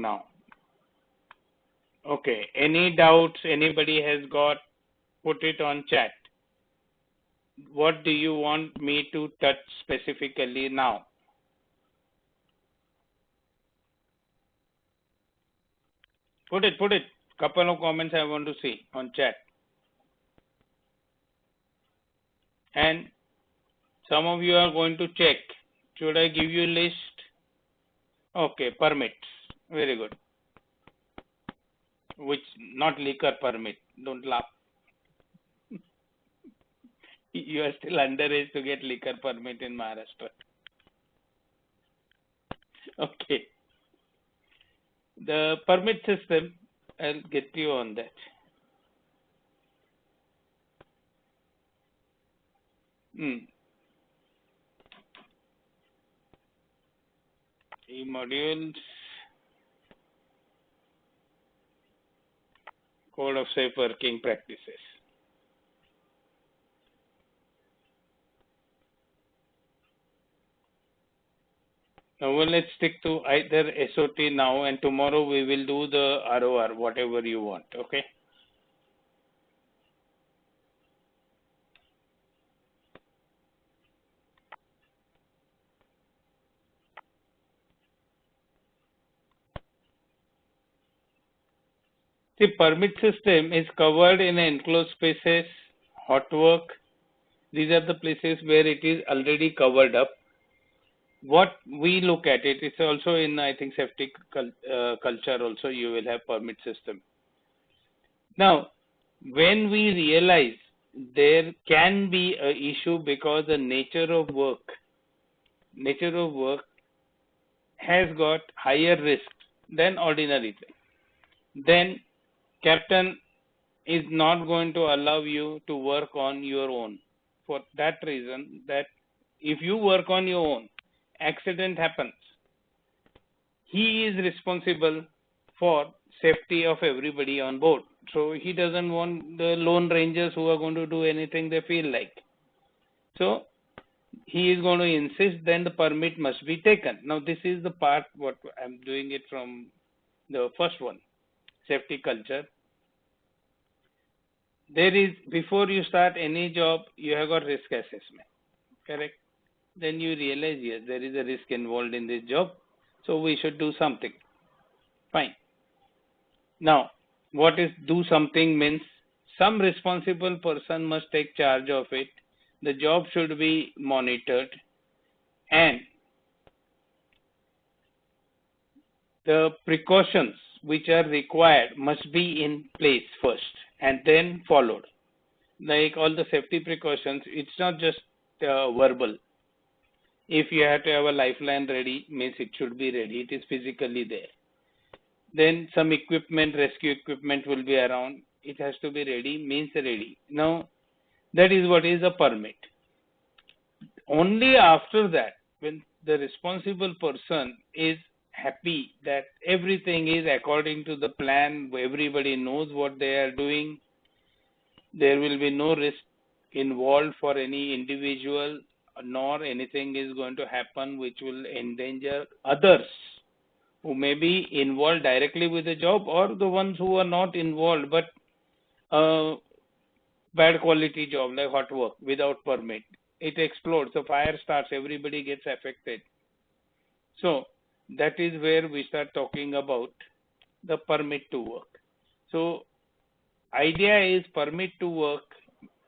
now. Okay, any doubts anybody has got, put it on chat. What do you want me to touch specifically now? Put it. Couple of comments I want to see on chat. And some of you are going to check. Should I give you a list? Okay, permits. Very good. Which, not liquor permit. Don't laugh. You are still underage to get liquor permit in Maharashtra. Okay. The permit system, I'll get you on that. E-modules, Code of Safe Working Practices. Now let's stick to either SOT now, and tomorrow we will do the ROR, whatever you want, okay? The permit system is covered in enclosed spaces, hot work. These are the places where it is already covered up. What we look at it, it's also in, I think, safety culture also you will have permit system. Now, when we realize there can be an issue because the nature of work has got higher risk than ordinary thing, then captain is not going to allow you to work on your own. For that reason, that if you work on your own, accident happens, he is responsible for safety of everybody on board. So he doesn't want the lone rangers who are going to do anything they feel like. So he is going to insist then the permit must be taken. Now this is the part what I'm doing it from the first one, safety culture. There is, before you start any job, you have got risk assessment, correct? Then you realize, yes, there is a risk involved in this job, so we should do something. Fine. Now, what is do something means? Some responsible person must take charge of it. The job should be monitored, and the precautions which are required must be in place first and then followed. Like all the safety precautions, it's not just verbal. If you have to have a lifeline ready, means it should be ready. It is physically there. Then some equipment, rescue equipment will be around. It has to be ready, means ready. Now, that is what is a permit. Only after that, when the responsible person is happy that everything is according to the plan, everybody knows what they are doing, there will be no risk involved for any individual, nor anything is going to happen which will endanger others who may be involved directly with the job, or the ones who are not involved but bad quality job like hot work without permit. It explodes, the fire starts, everybody gets affected. So that is where we start talking about the permit to work. So idea is permit to work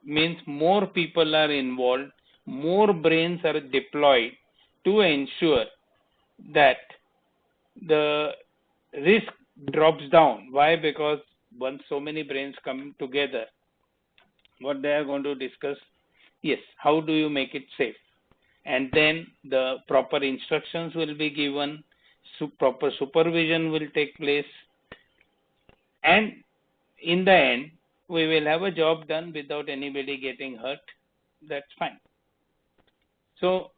means more people are involved, more brains are deployed to ensure that the risk drops down. Why? Because once so many brains come together, what they are going to discuss, yes, how do you make it safe? And then the proper instructions will be given, proper supervision will take place, and in the end, we will have a job done without anybody getting hurt. That's fine. So,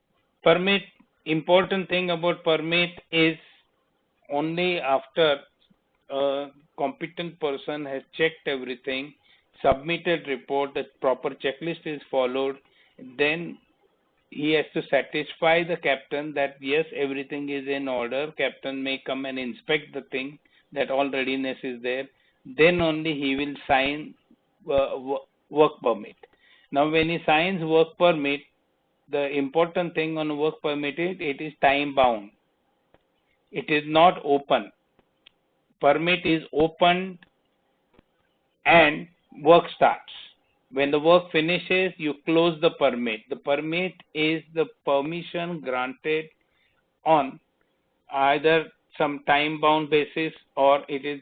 permit, important thing about permit is only after a competent person has checked everything, submitted report, the proper checklist is followed, then he has to satisfy the captain that yes, everything is in order. Captain may come and inspect the thing, that all readiness is there. Then only he will sign work permit. Now, when he signs work permit, the important thing on work permit is it is time bound. It is not open. Permit is opened and work starts. When the work finishes, you close the permit. The permit is the permission granted on either some time bound basis, or it is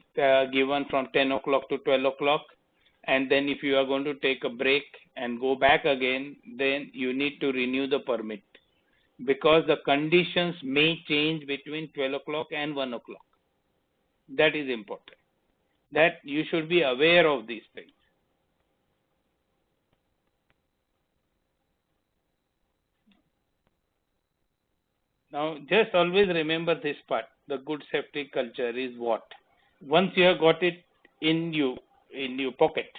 given from 10 o'clock to 12 o'clock. And then if you are going to take a break and go back again, then you need to renew the permit, because the conditions may change between 12 o'clock and 1 o'clock. That is important. That you should be aware of these things. Now, just always remember this part. The good safety culture is what? Once you have got it in your pocket,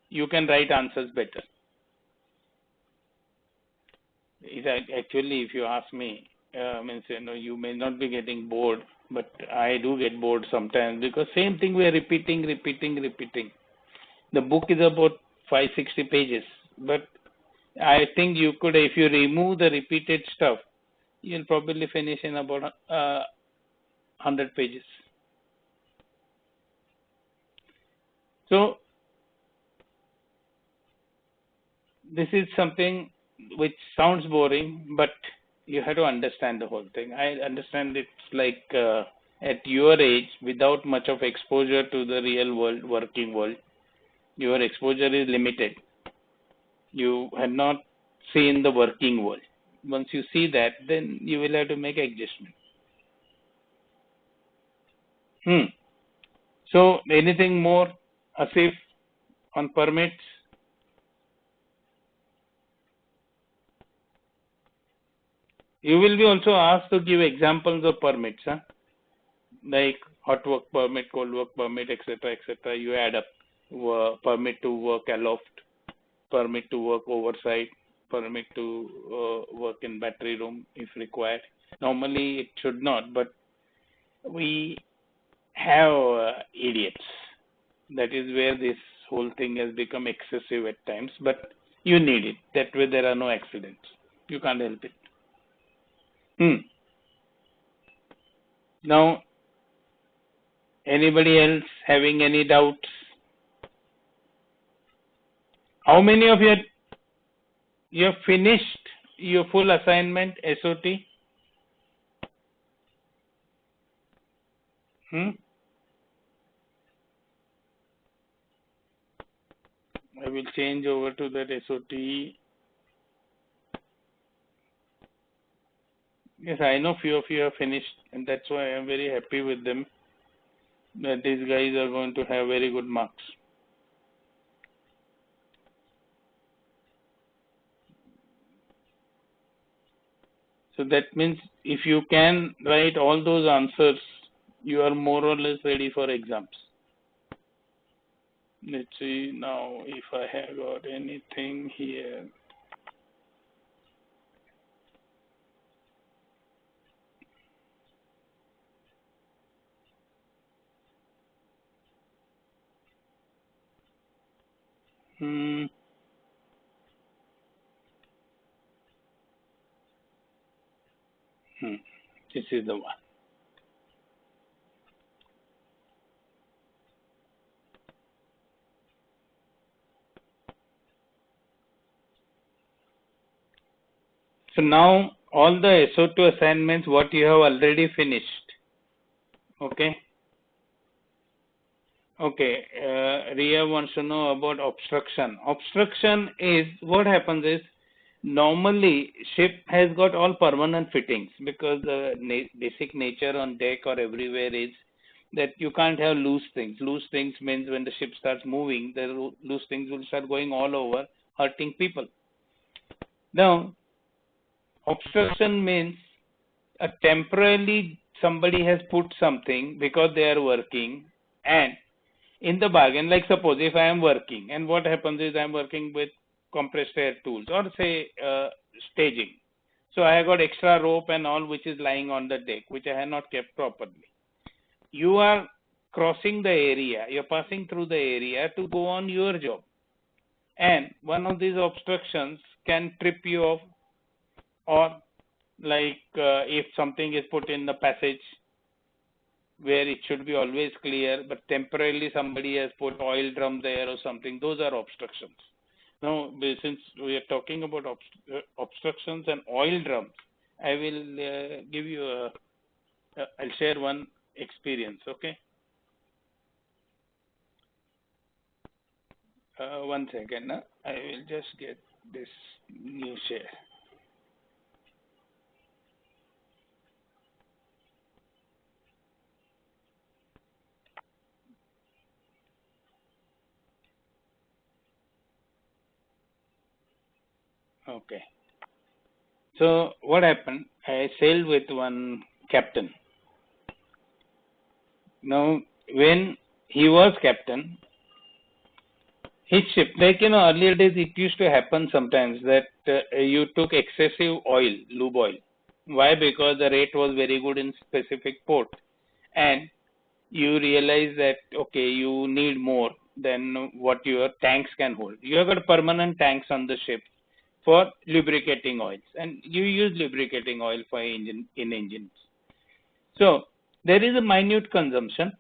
you can write answers better. Actually, if you ask me, means you may not be getting bored, but I do get bored sometimes, because same thing we are repeating. The book is about 560 pages, but I think you could, if you remove the repeated stuff, you'll probably finish in about 100 pages. So this is something which sounds boring, but you have to understand the whole thing. I understand it's like at your age, without much of exposure to the real world, working world, your exposure is limited. You have not seen the working world. Once you see that, then you will have to make adjustment. So anything more, Asif, on permits? You will be also asked to give examples of permits, like hot work permit, cold work permit, etc., etc. You add up. Permit to work aloft, permit to work oversight, permit to work in battery room if required. Normally it should not, but we have idiots. That is where this whole thing has become excessive at times, but you need it. That way there are no accidents. You can't help it. Now, anybody else having any doubts? How many of you have finished your full assignment, SOT? I will change over to that SOT. Yes, I know few of you have finished, and that's why I am very happy with them, that these guys are going to have very good marks. So that means if you can write all those answers, you are more or less ready for exams. Let's see now if I have got anything here. This is the one. So now all the SO2 assignments what you have already finished. Okay. Okay. Ria wants to know about obstruction. Obstruction is, what happens is, normally ship has got all permanent fittings, because the basic nature on deck or everywhere is that you can't have loose things. Loose things means when the ship starts moving, the loose things will start going all over, hurting people. Now, obstruction means temporarily somebody has put something because they are working, and in the bargain, like suppose if I am working, and what happens is I am working with compressed air tools, or say staging. So I have got extra rope and all which is lying on the deck, which I have not kept properly. You are crossing the area, you're passing through the area to go on your job. And one of these obstructions can trip you off, or like if something is put in the passage where it should be always clear, but temporarily somebody has put oil drum there or something, those are obstructions. Now, since we are talking about obstructions and oil drums, I will give you I'll share one experience, okay? One second, I will just get this new share. Okay. So what happened? I sailed with one captain. Now, when he was captain, his ship, like earlier days, it used to happen sometimes that you took excessive oil, lube oil. Why? Because the rate was very good in specific port, and you realize that okay, you need more than what your tanks can hold. You have got permanent tanks on the ship for lubricating oils, and you use lubricating oil for engines. So there is a minute consumption,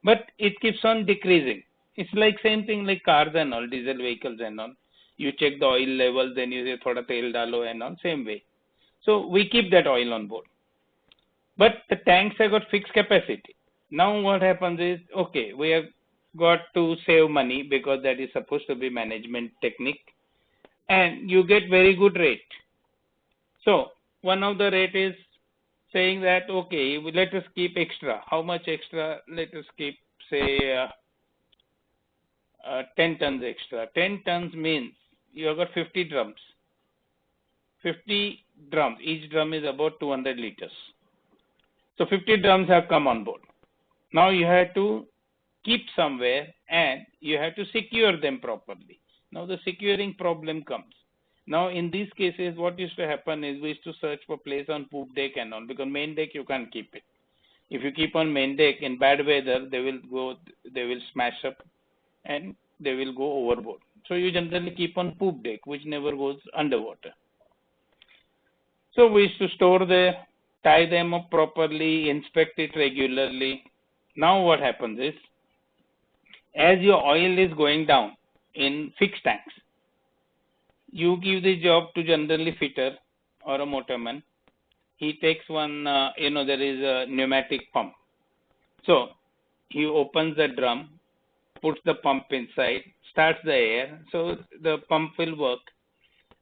but it keeps on decreasing. It's like same thing like cars and all, diesel vehicles and all. You check the oil level, then you say thoda tel dalo and all, same way. So we keep that oil on board. But the tanks have got fixed capacity. Now what happens is, okay, we have got to save money because that is supposed to be management technique, and you get very good rate. So one of the rate is saying that, okay, let us keep extra. How much extra? Let us keep, say, 10 tons extra. 10 tons means you have got 50 drums. 50 drums. Each drum is about 200 liters. So 50 drums have come on board. Now you have to keep somewhere and you have to secure them properly. Now the securing problem comes. Now in these cases, what used to happen is we used to search for place on poop deck and all, because main deck you can't keep it. If you keep on main deck in bad weather, they will smash up and they will go overboard. So you generally keep on poop deck, which never goes underwater. So we used to store there, tie them up properly, inspect it regularly. Now what happens is, as your oil is going down in fixed tanks, you give the job to generally fitter or a motorman. He takes one, there is a pneumatic pump. So he opens the drum, puts the pump inside, starts the air, so the pump will work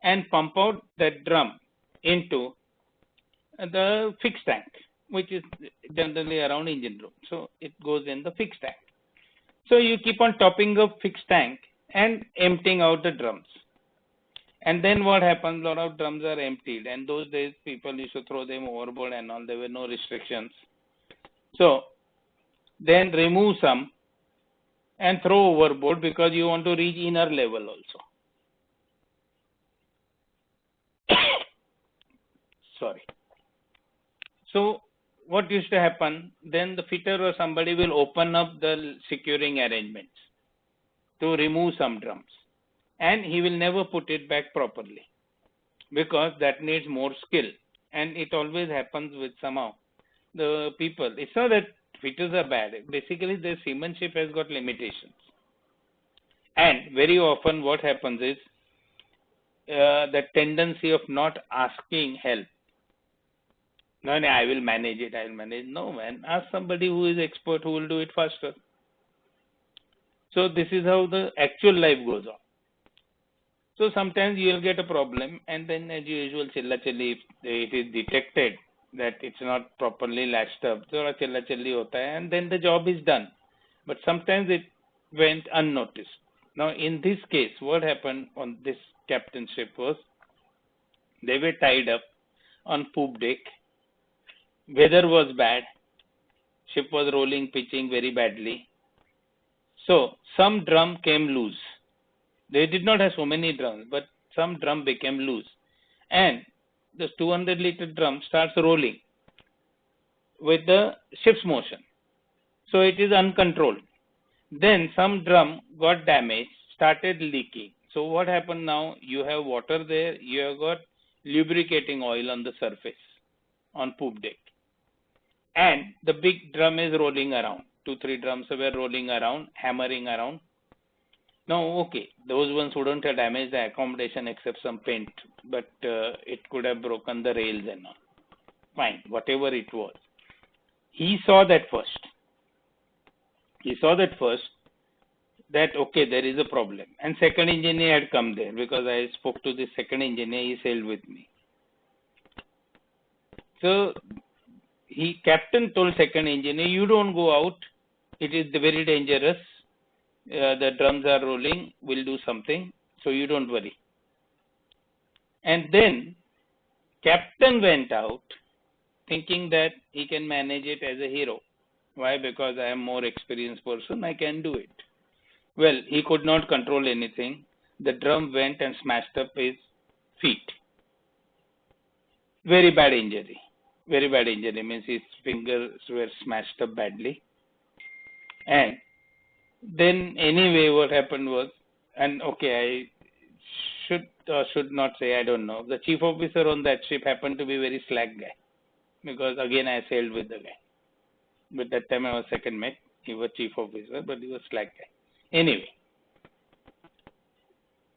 and pump out that drum into the fixed tank, which is generally around engine room. So it goes in the fixed tank. So you keep on topping up fixed tank and emptying out the drums. And then what happens, a lot of drums are emptied, and those days people used to throw them overboard and all, there were no restrictions. So then remove some and throw overboard because you want to reach inner level also. Sorry. So what used to happen, then the fitter or somebody will open up the securing arrangements to remove some drums, and he will never put it back properly because that needs more skill, and it always happens with somehow the people. It's not that fitters are bad. Basically, the seamanship has got limitations, and very often what happens is the tendency of not asking help. No, I will manage it. I will manage. No, man. Ask somebody who is expert, who will do it faster. So this is how the actual life goes on. So sometimes you will get a problem, and then as usual, chilla chilli, if it is detected that it's not properly latched up, so chilla chilli hota hai, and then the job is done. But sometimes it went unnoticed. Now in this case, what happened on this captain's ship was, they were tied up on poop deck. Weather was bad. Ship was rolling, pitching very badly. So some drum came loose. They did not have so many drums, but some drum became loose. And the 200-liter drum starts rolling with the ship's motion. So it is uncontrolled. Then some drum got damaged, started leaking. So what happened now? You have water there, you have got lubricating oil on the surface on poop deck. And the big drum is rolling around. 2-3 drums were rolling around, hammering around. Now, okay, those ones wouldn't have damaged the accommodation except some paint, but it could have broken the rails and all. Fine, whatever it was. He saw that first. That okay, there is a problem. And second engineer had come there because I spoke to the second engineer, he sailed with me. So captain told second engineer, you don't go out, it is very dangerous. The drums are rolling, we'll do something, so you don't worry. And then captain went out thinking that he can manage it as a hero. Why? Because I am more experienced person, I can do it. Well, he could not control anything. The drum went and smashed up his feet. Very bad injury. Very bad injury means his fingers were smashed up badly. And then anyway, what happened was, and okay, I should or should not say, I don't know. The chief officer on that ship happened to be a very slack guy, because again I sailed with the guy. But that time I was second mate. He was chief officer, but he was slack guy. Anyway,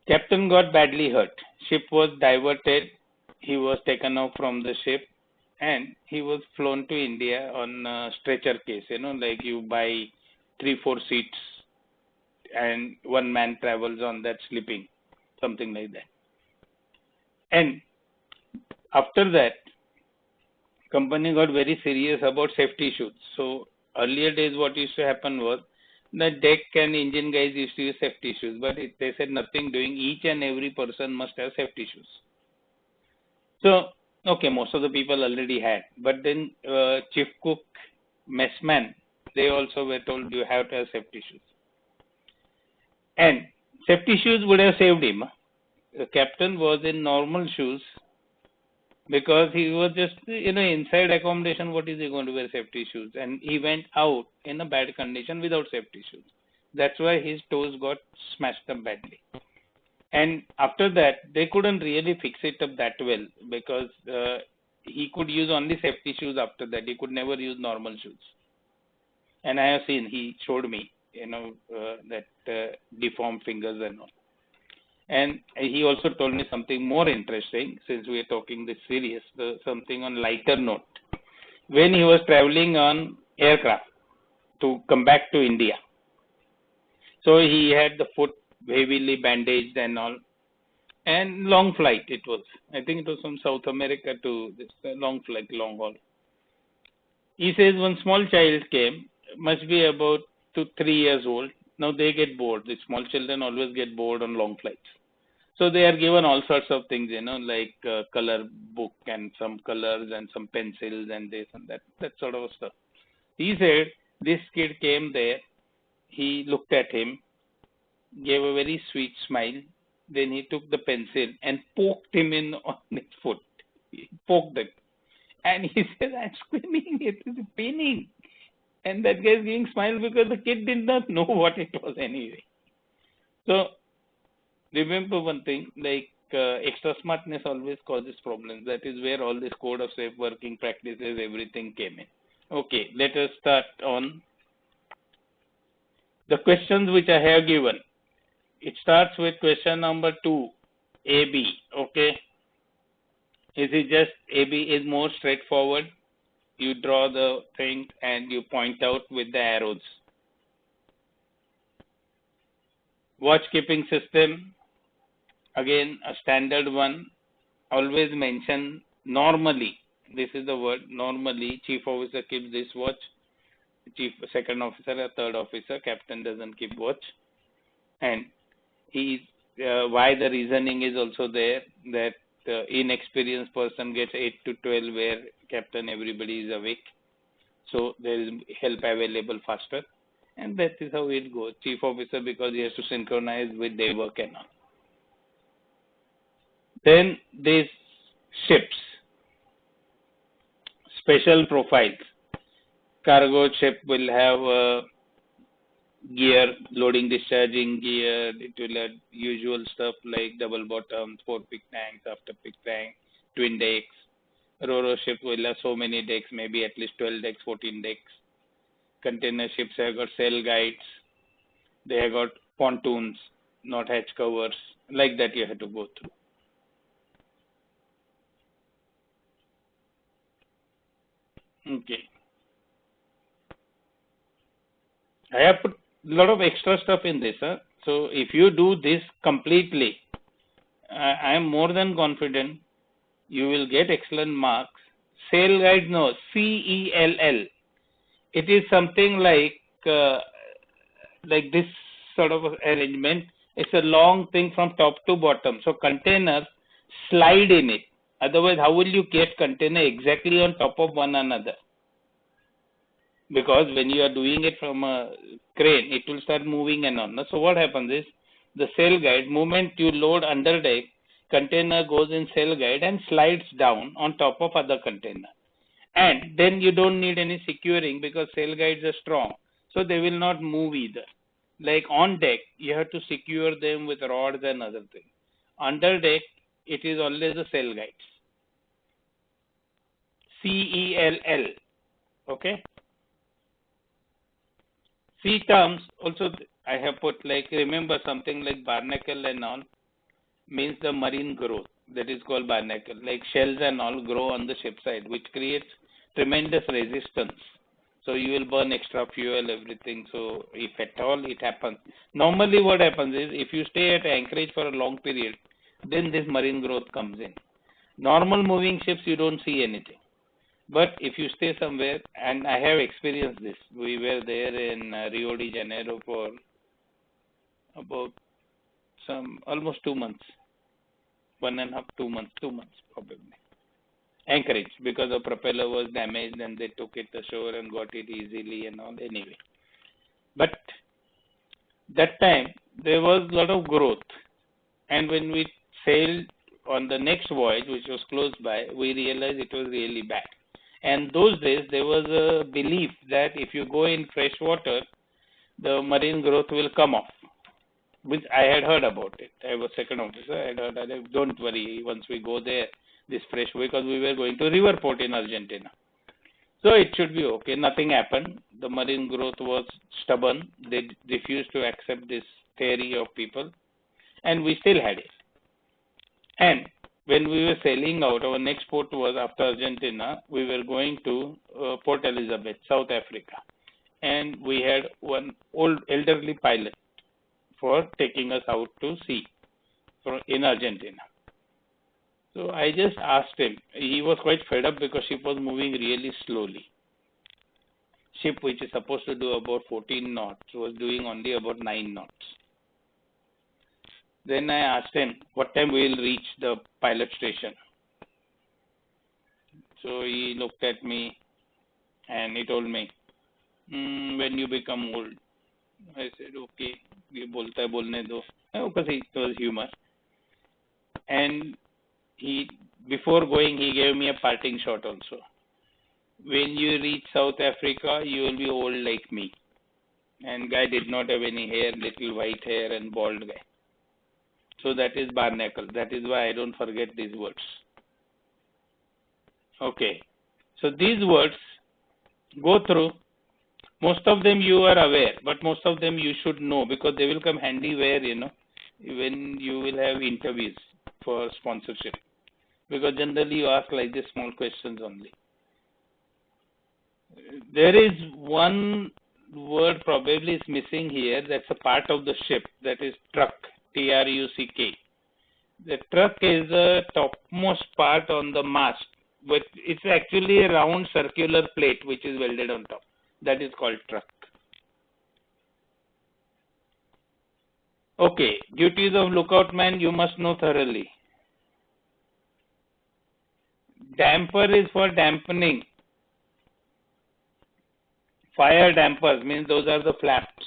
captain got badly hurt. Ship was diverted. He was taken off from the ship, and he was flown to India on a stretcher case. Like you buy 3-4 seats and one man travels on that sleeping, something like that. And after that, company got very serious about safety issues. So earlier days, what used to happen was the deck and engine guys used to use safety shoes, but they said nothing doing. Each and every person must have safety shoes. So okay, most of the people already had, but then chief cook, messman, they also were told you have to have safety shoes. And safety shoes would have saved him. The captain was in normal shoes because he was just, inside accommodation, what is he going to wear safety shoes? And he went out in a bad condition without safety shoes. That's why his toes got smashed up badly. And after that, they couldn't really fix it up that well because he could use only safety shoes after that. He could never use normal shoes. And I have seen, he showed me, that deformed fingers and all. And he also told me something more interesting, since we are talking this serious, something on lighter note. When he was traveling on aircraft to come back to India, so he had the foot heavily bandaged and all, and long flight it was. I think it was from South America to this long flight, long haul. He says one small child came, must be about 2-3 years old. Now they get bored. The small children always get bored on long flights. So they are given all sorts of things, like color book and some colors and some pencils and this and that sort of stuff. He said this kid came there, he looked at him, gave a very sweet smile, then he took the pencil and poked him on his foot. He poked it. And he said, I'm screaming, it is paining. And that guy is giving smile because the kid did not know what it was anyway. So remember one thing, like extra smartness always causes problems. That is where all this code of safe working practices, everything came in. Okay, let us start on the questions which I have given. It starts with question number 2, AB. Okay. Is it just AB is more straightforward? You draw the thing and you point out with the arrows. Watch keeping system, again a standard one. Always mention normally, this is the word, normally chief officer keeps this watch, chief, second officer or third officer, captain doesn't keep watch. And why the reasoning is also there, that inexperienced person gets 8 to 12 where captain everybody is awake, so there is help available faster. And that is how it goes. Chief officer, because he has to synchronize with their work and all. Then these ships, special profiles. Cargo ship will have gear, loading, discharging gear. It will have usual stuff like double bottoms, 4 pick tanks, after pick tank, twin decks. Ro-ro ship will have so many decks, maybe at least 12 decks, 14 decks. Container ships have got sail guides. They have got pontoons, not hatch covers. Like that you have to go through. Okay. I have put a lot of extra stuff in this. So if you do this completely, I am more than confident you will get excellent marks. Sail guide, no, CELL. It is something like this sort of arrangement. It's a long thing from top to bottom. So containers slide in it. Otherwise, how will you get container exactly on top of one another? Because when you are doing it from a crane, it will start moving and on. So what happens is, the sail guide, moment you load under deck, container goes in sail guide and slides down on top of other container. And then you don't need any securing because sail guides are strong. So they will not move either. Like on deck, you have to secure them with rods and other things. Under deck, it is always the sail guides. CELL. Okay. C terms also I have put, like, remember something like barnacle and all means the marine growth, that is called barnacle. Like shells and all grow on the ship side, which creates tremendous resistance. So you will burn extra fuel, everything. So if at all it happens, normally what happens is, if you stay at anchorage for a long period, then this marine growth comes in. Normal moving ships, you don't see anything. But if you stay somewhere, and I have experienced this, we were there in Rio de Janeiro for about almost 2 months, 1.5, 2 months, 2 months probably. Anchorage, because the propeller was damaged and they took it ashore and got it easily and all anyway. But that time there was a lot of growth, and when we sailed on the next voyage, which was close by, we realized it was really bad. And those days there was a belief that if you go in fresh water, the marine growth will come off, which I had heard about it. I was second officer. I had heard, don't worry, once we go there, this fresh, because we were going to river port in Argentina. So it should be okay. Nothing happened. The marine growth was stubborn. They refused to accept this theory of people, and we still had it. And when we were sailing out, our next port was after Argentina. We were going to Port Elizabeth, South Africa. And we had one old elderly pilot for taking us out to sea in Argentina. So I just asked him. He was quite fed up because ship was moving really slowly. Ship, which is supposed to do about 14 knots, was doing only about 9 knots. Then I asked him what time we will reach the pilot station. So he looked at me and he told me, when you become old. I said, okay, ye bolta hai, bolne do. Because it was humor. And before going, he gave me a parting shot also. When you reach South Africa, you will be old like me. And guy did not have any hair, little white hair and bald guy. So that is barnacle. That is why I don't forget these words. Okay. So these words, go through. Most of them you are aware, but most of them you should know, because they will come handy where, when you will have interviews for sponsorship. Because generally you ask like this small questions only. There is one word probably is missing here. That's a part of the ship. That is truck. Truck. The truck is the topmost part on the mast, but it's actually a round circular plate which is welded on top. That is called truck. Okay, duties of lookout man you must know thoroughly. Damper is for dampening. Fire dampers means those are the flaps,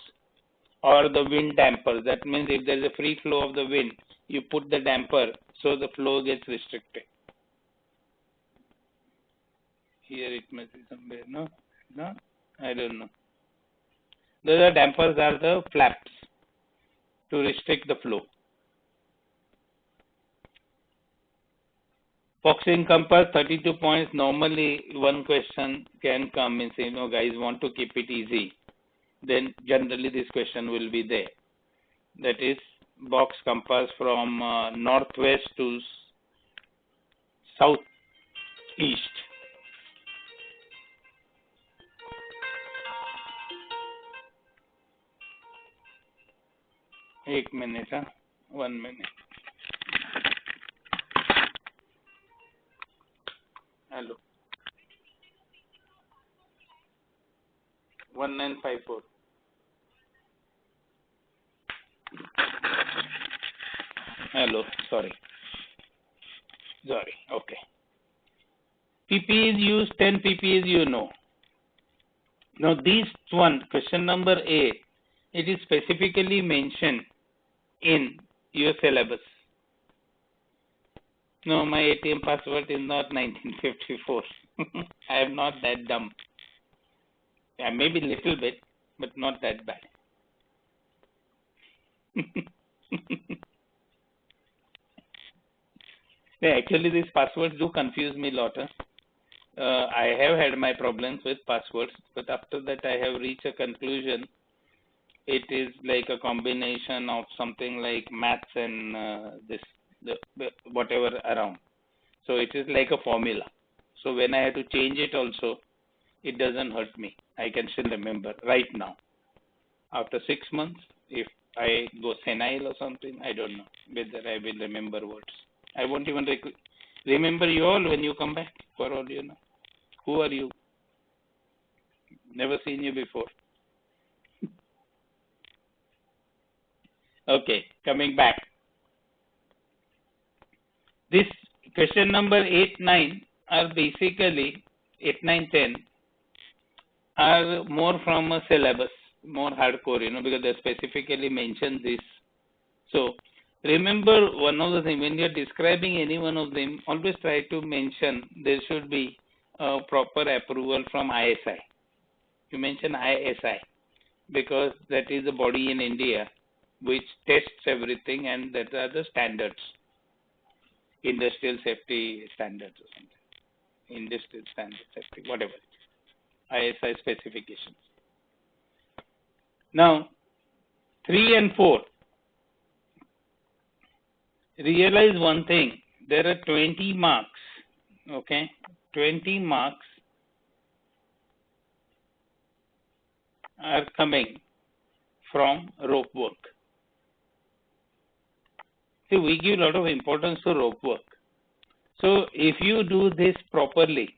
or the wind dampers. That means if there is a free flow of the wind, you put the damper so the flow gets restricted. Here it must be somewhere. No, no, I don't know. Those are dampers are the flaps to restrict the flow. Boxing compass 32 points. Normally, one question can come and say, guys want to keep it easy. Then generally this question will be there. That is box compass from northwest to southeast. एक minute, 1 minute. Hello. 1954. Hello. Sorry. Okay. PP is used, 10 PP is Now this one, question number 8, it is specifically mentioned in your syllabus. No, my ATM password is not 1954. I am not that dumb. Yeah, maybe a little bit, but not that bad. Yeah, actually, these passwords do confuse me a lot. I have had my problems with passwords, but after that I have reached a conclusion. It is like a combination of something like maths and whatever around. So it is like a formula. So when I have to change it also, it doesn't hurt me. I can still remember right now. After 6 months, if I go senile or something, I don't know whether I will remember words. I won't even remember you all when you come back, for all you know. Who are you? Never seen you before. Okay, coming back. This question number 8, 9 are basically 8, 9, 10 are more from a syllabus, more hardcore, because they specifically mention this. So remember one of the things, when you're describing any one of them, always try to mention there should be a proper approval from ISI. You mention ISI because that is a body in India which tests everything, and that are the standards, industrial safety standards or something, industrial standard safety, whatever, ISI specifications. Now, 3 and 4. Realize one thing, there are 20 marks, okay, 20 marks are coming from rope work. See, we give a lot of importance to rope work. So if you do this properly,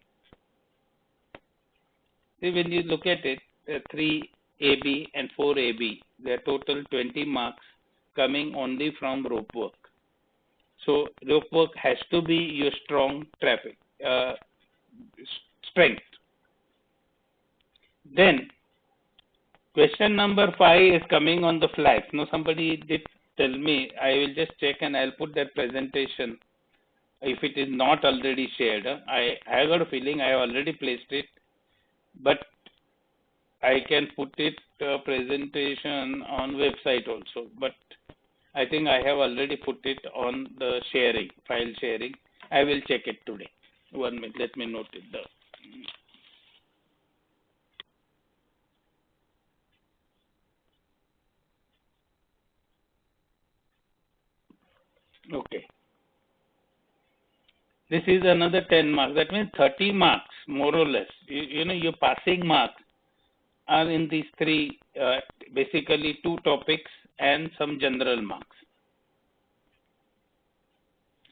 see, when you look at it, 3AB and 4AB, there are total 20 marks coming only from rope work. So rope work has to be your strong strength. Then question number 5 is coming on the flags. Now somebody did tell me, I will just check and I'll put that presentation if it is not already shared. I have got a feeling I have already placed it, but I can put it presentation on website also. But I think I have already put it on the sharing, file sharing. I will check it today. 1 minute, let me note it down. Okay. This is another 10 marks. That means 30 marks, more or less. Your passing marks are in these 3, basically 2 topics and some general marks.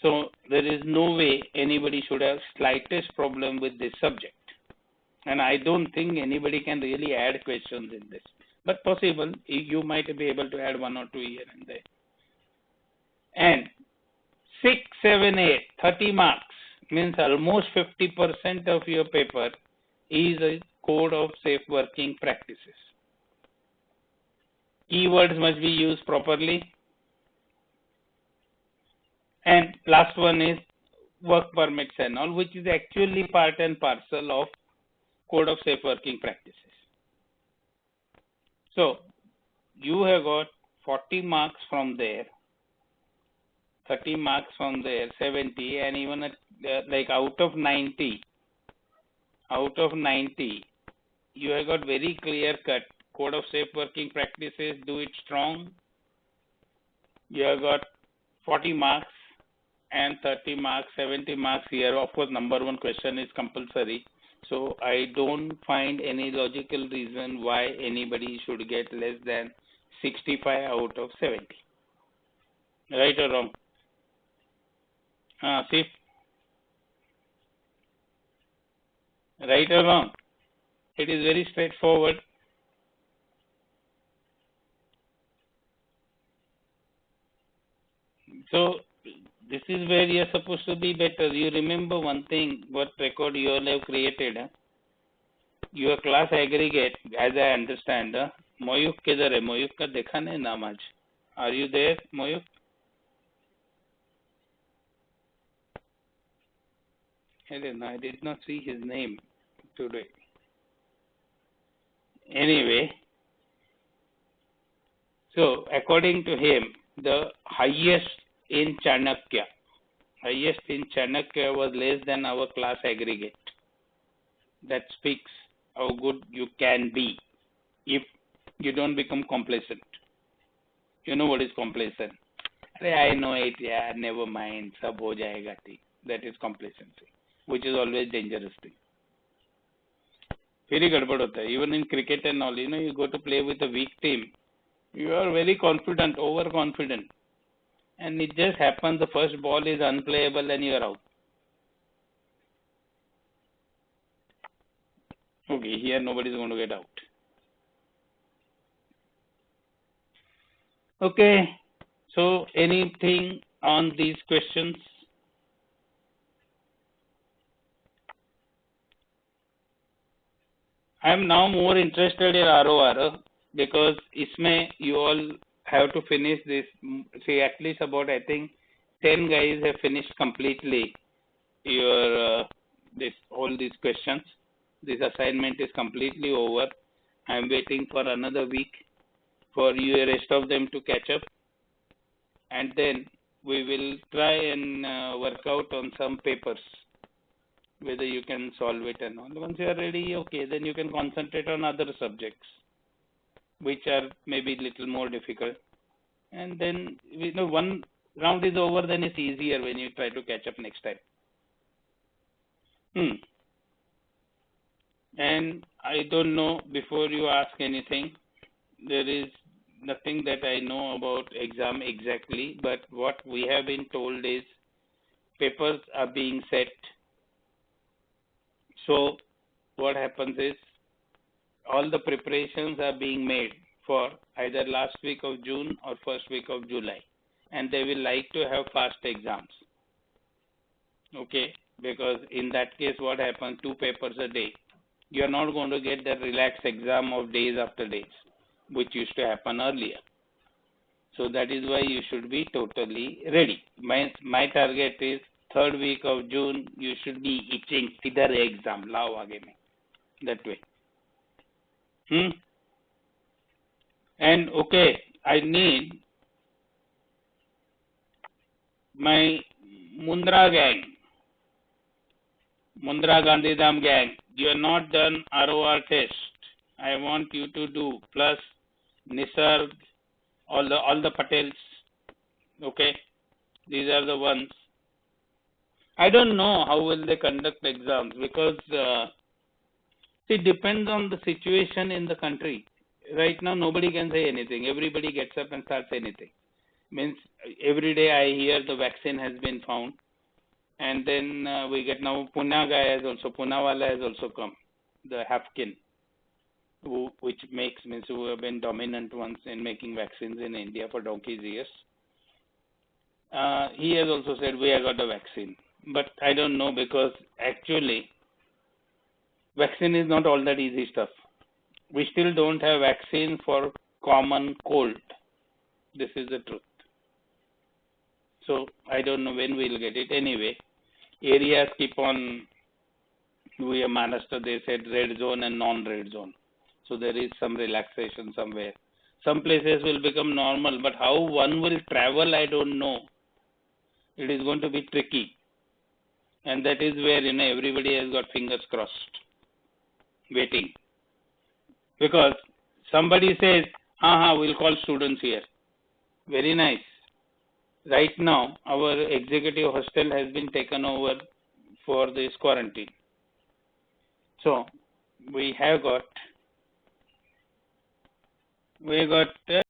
So there is no way anybody should have slightest problem with this subject. And I don't think anybody can really add questions in this. But possible, you might be able to add 1 or 2 here and there. And 6, 7, 8, 30 marks means almost 50% of your paper is code of safe working practices. Keywords must be used properly. And last one is work permits and all, which is actually part and parcel of code of safe working practices. So you have got 40 marks from there, 30 marks from there, 70, and even like out of 90, you have got very clear cut code of safe working practices, do it strong. You have got 40 marks and 30 marks, 70 marks here. Of course, number one question is compulsory. So I don't find any logical reason why anybody should get less than 65 out of 70. Right or wrong? See? Right or wrong? It is very straightforward. So this is where you are supposed to be better. You remember one thing, what record you all have created. Your class aggregate, as I understand. Moyuk किधर है? Moyuk का देखा नहीं नाम आज. Are you there, Moyuk? Helen, I did not see his name today. Anyway, so according to him, the highest in Chanakya was less than our class aggregate. That speaks how good you can be if you don't become complacent. You know what is complacent? I know it, yeah, never mind, sab ho jayega thi. That is complacency, which is always dangerous thing. Very gadbad hota hai. Even in cricket and all, you go to play with a weak team, you are very confident, overconfident, and it just happens the first ball is unplayable and you are out. Okay, here nobody is going to get out. Okay, so anything on these questions? I am now more interested in ROR because isme you all have to finish this. See, at least about I think 10 guys have finished completely your all these questions. This assignment is completely over. I am waiting for another week for you rest of them to catch up, and then we will try and work out on some papers, whether you can solve it and all. Once you are ready, okay, then you can concentrate on other subjects, which are maybe little more difficult. And then, one round is over, then it's easier when you try to catch up next time. And I don't know, before you ask anything, there is nothing that I know about exam exactly, but what we have been told is papers are being set. So what happens is all the preparations are being made for either last week of June or first week of July, and they will like to have fast exams. Okay, because in that case what happens, 2 papers a day. You are not going to get the relaxed exam of days after days, which used to happen earlier. So that is why you should be totally ready. My target is 3rd week of June, you should be itching either exam, lao aage mein, that way. And okay, I need my Mundra gang, Mundra Gandhidham gang. You are not done ROR test. I want you to do, plus Nisarg, all the Patels. Okay, these are the ones. I don't know how will they conduct exams because it depends on the situation in the country. Right now, nobody can say anything. Everybody gets up and starts anything. Means every day I hear the vaccine has been found, and then we get now Punawala has also come, the Hafkin, which means who have been dominant ones in making vaccines in India for donkey's years. He has also said we have got the vaccine, but I don't know because actually Vaccine is not all that easy stuff. We still don't have vaccine for common cold. This is the truth. So I don't know when we'll get it. Anyway, areas keep on, we have Maharashtra, they said red zone and non-red zone. So there is some relaxation somewhere. Some places will become normal, but how one will travel, I don't know. It is going to be tricky. And that is where, everybody has got fingers crossed, waiting. Because somebody says, we'll call students here. Very nice. Right now, our executive hostel has been taken over for this quarantine. So, we got